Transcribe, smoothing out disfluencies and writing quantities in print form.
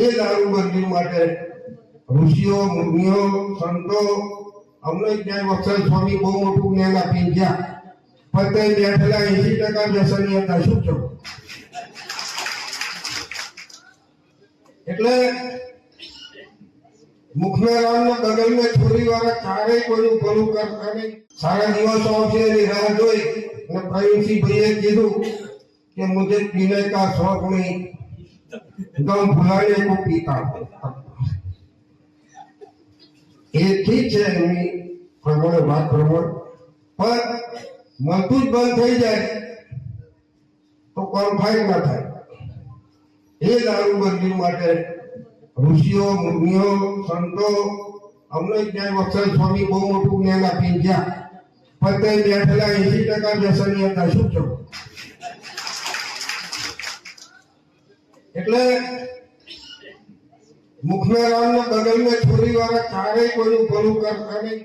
એ દારૂબંધી માટે ઋષિઓ મુનિઓ સંતો અમને જ્ઞાન વત્સલ સ્વામી બહુ મોટું જ્ઞાન આપી ગયા, પણ તે બેઠેલા 80% વ્યસની હતા. શું છો? એટલે મુખના રામના બગલ में છોરી વાળા ચારેય કોઈનું ભલું કરતા નહીં. સારા દિવસો આવશે એની રાહ જોઈ અને પ્રવીણસિંહ ભાઈએ કીધું કે મુझे पीने का शौक नहीं, गम भुलाने को पीता. એ ઠીક છે એમની પ્રમાણે વાત પ્રમાણે, પણ મળતું જ બંધ થઈ જાય તો કોન્ફાઈન ના થાય. એ દારૂબંધી માટે ઋષિઓ મુનિઓ સંતો અમને જ્ઞાન વત્સલ સ્વામી બહુ મોટું જ્ઞાન આપી ગયા, પણ તે બેઠેલા 80% વ્યસની હતા. શું છો? એટલે મુખના રામના બગલ में છોરી વાળા ચારેય કોઈનું ભલું કરતા નહીં.